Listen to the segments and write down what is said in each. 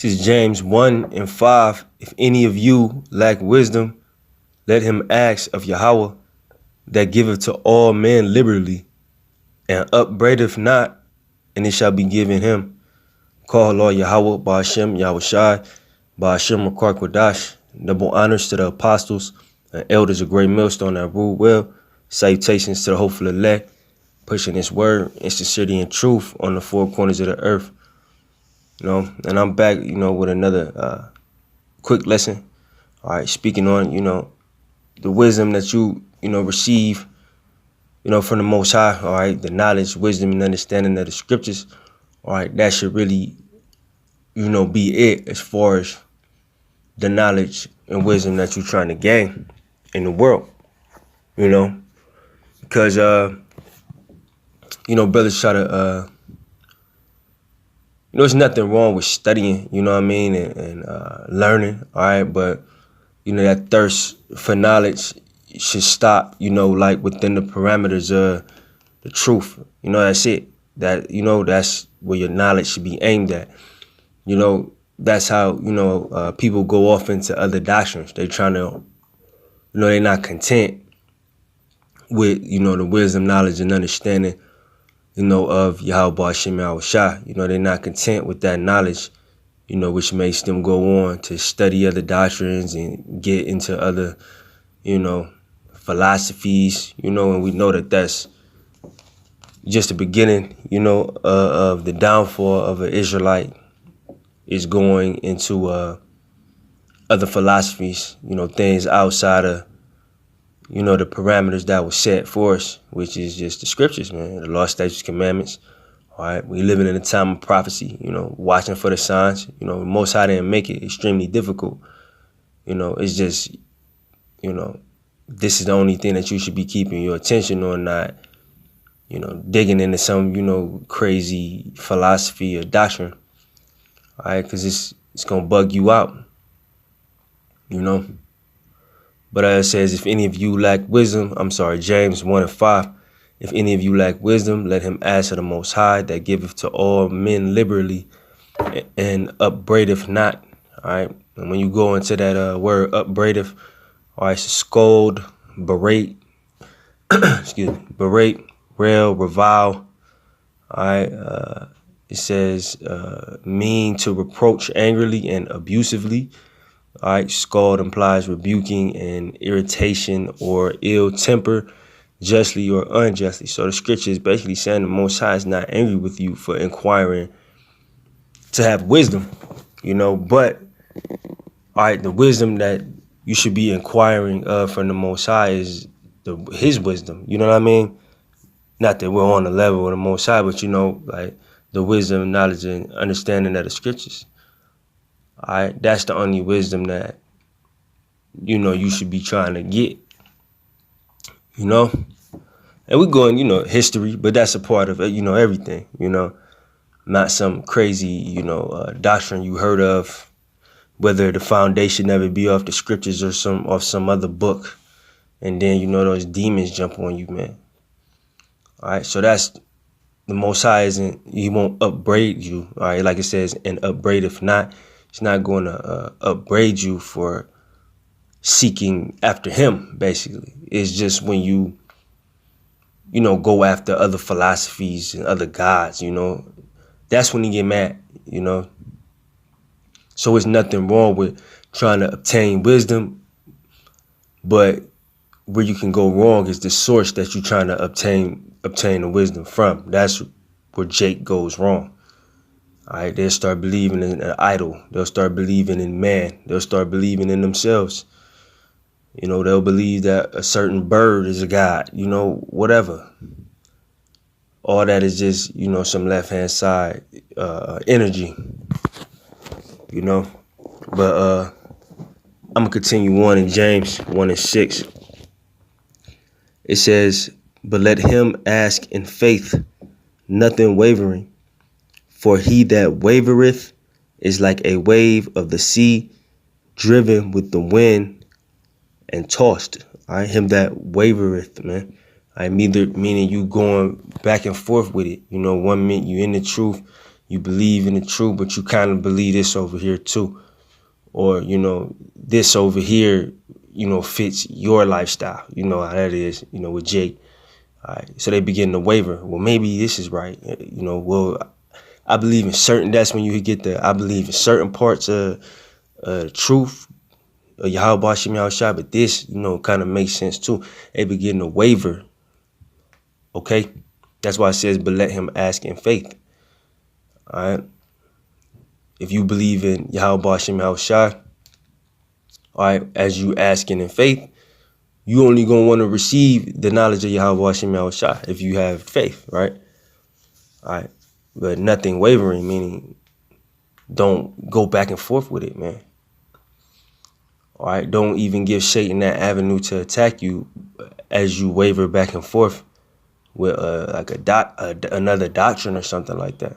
This is James 1:5. If any of you lack wisdom, let him ask of Yahweh, that giveth to all men liberally, and upbraideth not, and it shall be given him. Call Lord Yahweh, Ba'ashem, Yahushai, Ba'ashem, Rakar Kodash. Double honors to the apostles and elders of Great Millstone that rule well. Salutations to the hopeful elect, pushing this word in sincerity and truth on the four corners of the earth. And I'm back, with another quick lesson. All right, speaking on, the wisdom that you, receive, from the Most High. All right, the knowledge, wisdom, and understanding of the scriptures. All right, that should really, be it as far as the knowledge and wisdom that you're trying to gain in the world. Because, brothers try to, there's nothing wrong with studying, and learning, all right? But, that thirst for knowledge should stop, like within the parameters of the truth. That's it. That's where your knowledge should be aimed at. That's how, people go off into other doctrines. They're trying to, they're not content with, the wisdom, knowledge, and understanding of Yahweh Ba'ashem Yahushai. They're not content with that knowledge, which makes them go on to study other doctrines and get into other, philosophies, and we know that that's just the beginning, of the downfall of an Israelite is going into other philosophies, things outside of, the parameters that were set for us, which is just the scriptures, man, the law, statutes, commandments. All right, we living in a time of prophecy, watching for the signs. Most High didn't make it extremely difficult. It's just, this is the only thing that you should be keeping your attention on, not, digging into some, crazy philosophy or doctrine. All right, because it's going to bug you out, But it says, if any of you lack wisdom, James 1:5. If any of you lack wisdom, let him ask of the Most High, that giveth to all men liberally, and upbraideth not. All right. And when you go into that word upbraideth, all right, it's scold, berate, berate, rail, revile. All right. It says mean to reproach angrily and abusively. All right, scald implies rebuking and irritation or ill temper, justly or unjustly. So the scripture is basically saying the Most High is not angry with you for inquiring to have wisdom, But, all right, the wisdom that you should be inquiring from the Most High is His wisdom. You know what I mean? Not that we're on the level of the Most High, but like the wisdom, knowledge, and understanding of the scriptures. All right, that's the only wisdom that, you should be trying to get, And we go in, history, but that's a part of, everything, Not some crazy, doctrine you heard of, whether the foundation of it be off the scriptures or off some other book. And then, those demons jump on you, man. All right, so that's the Most High He won't upbraid you. All right, like it says, and upbraid if not. He's not going to upbraid you for seeking after him, basically. It's just when you, go after other philosophies and other gods, that's when you get mad, So it's nothing wrong with trying to obtain wisdom, but where you can go wrong is the source that you're trying to obtain the wisdom from. That's where Jake goes wrong. All right, they'll start believing in an idol. They'll start believing in man. They'll start believing in themselves. They'll believe that a certain bird is a god, whatever. All that is just, some left-hand side energy, But I'm going to continue on in James 1:6. It says, but let him ask in faith, nothing wavering. For he that wavereth is like a wave of the sea, driven with the wind and tossed. All right, him that wavereth, man. Meaning you going back and forth with it. 1 minute you in the truth, you believe in the truth, but you kind of believe this over here too. Or, this over here, fits your lifestyle. You know how that is, with Jake. All right. So they begin to waver. Well, maybe this is right. I believe in certain, that's when you get I believe in certain parts of the truth of Yahweh Shem Yahushua, but this, kind of makes sense too. They begin to waver. Okay? That's why it says, but let him ask in faith. All right? If you believe in Yahweh Shem Yahushua, all right, as you asking in faith, you only going to want to receive the knowledge of Yahweh Shem Yahushua if you have faith, right? All right. But nothing wavering, meaning don't go back and forth with it, man. All right. Don't even give Satan that avenue to attack you as you waver back and forth with like another doctrine or something like that.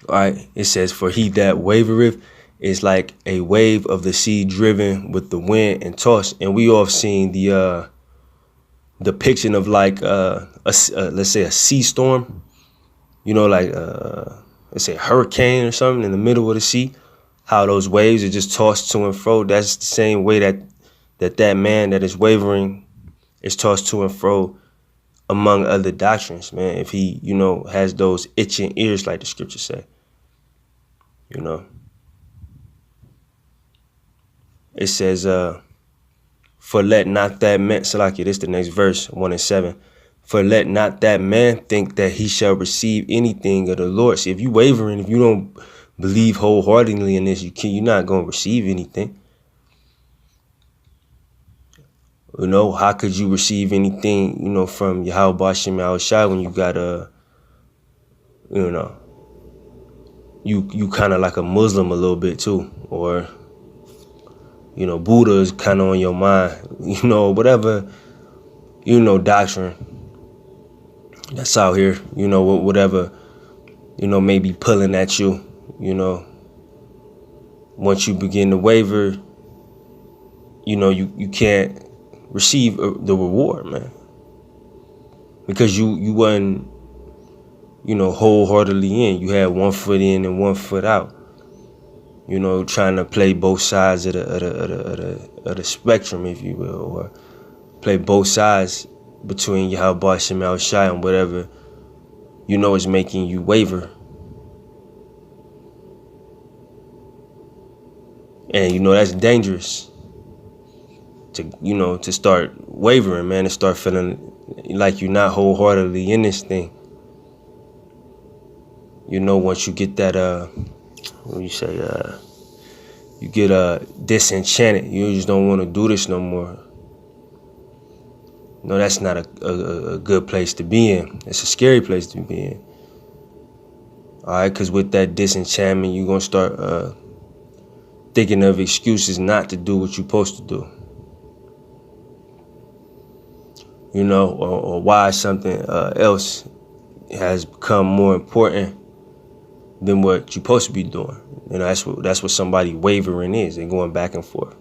All right. It says, for he that wavereth is like a wave of the sea driven with the wind and tossed. And we all have seen the depiction of like let's say a sea storm, like let's say a hurricane or something in the middle of the sea, how those waves are just tossed to and fro. That's the same way that man that is wavering is tossed to and fro among other doctrines, man. If he, has those itching ears, like the scriptures say, It says, for let not that man, Salaki, this is the next verse, 1:7. For let not that man think that he shall receive anything of the Lord. See, if you wavering, if you don't believe wholeheartedly in this, you're not going to receive anything. How could you receive anything, from Yahweh Shem Yahushua when you got you kind of like a Muslim a little bit too, or Buddha is kind of on your mind, whatever, doctrine that's out here, whatever, may be pulling at you, once you begin to waver, you can't receive the reward, man, because you wasn't, wholeheartedly in. You had 1 foot in and 1 foot out. Trying to play both sides of the spectrum, if you will, or play both sides between Yahweh Shem Yahushua and whatever, is making you waver. And, that's dangerous to start wavering, man, and start feeling like you're not wholeheartedly in this thing. Once you get that, you get disenchanted. You just don't want to do this no more. No, that's not a good place to be in. It's a scary place to be in. All right, because with that disenchantment, you're going to start thinking of excuses not to do what you're supposed to do. Or why something else has become more important than what you're supposed to be doing. That's what somebody wavering is. They're going back and forth,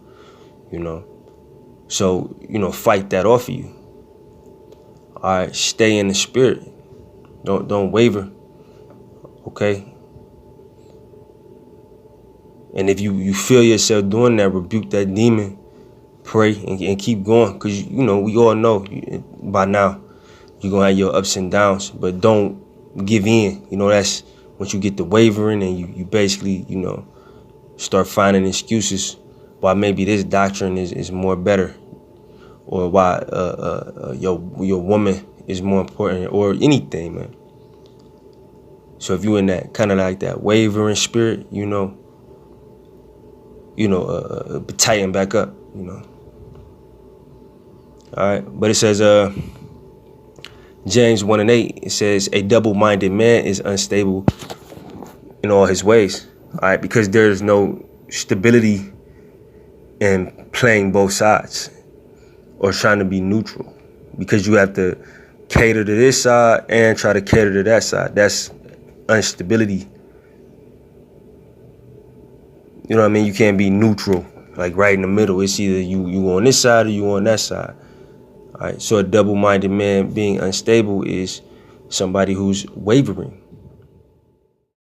So, fight that off of you. All right, stay in the spirit. Don't waver. Okay? And if you feel yourself doing that, rebuke that demon, pray, and keep going. Because, we all know by now you're going to have your ups and downs. But don't give in. That's once you get the wavering and you basically, start finding excuses why maybe this doctrine is more better, or why your woman is more important, or anything, man. So if you in that kind of like that wavering spirit, tighten back up, All right, but it says, James 1:8, it says, a double-minded man is unstable in all his ways. All right, because there's no stability in playing both sides or trying to be neutral, because you have to cater to this side and try to cater to that side. That's instability. You know what I mean? You can't be neutral, like right in the middle. It's either you on this side or you on that side. All right, so a double-minded man being unstable is somebody who's wavering.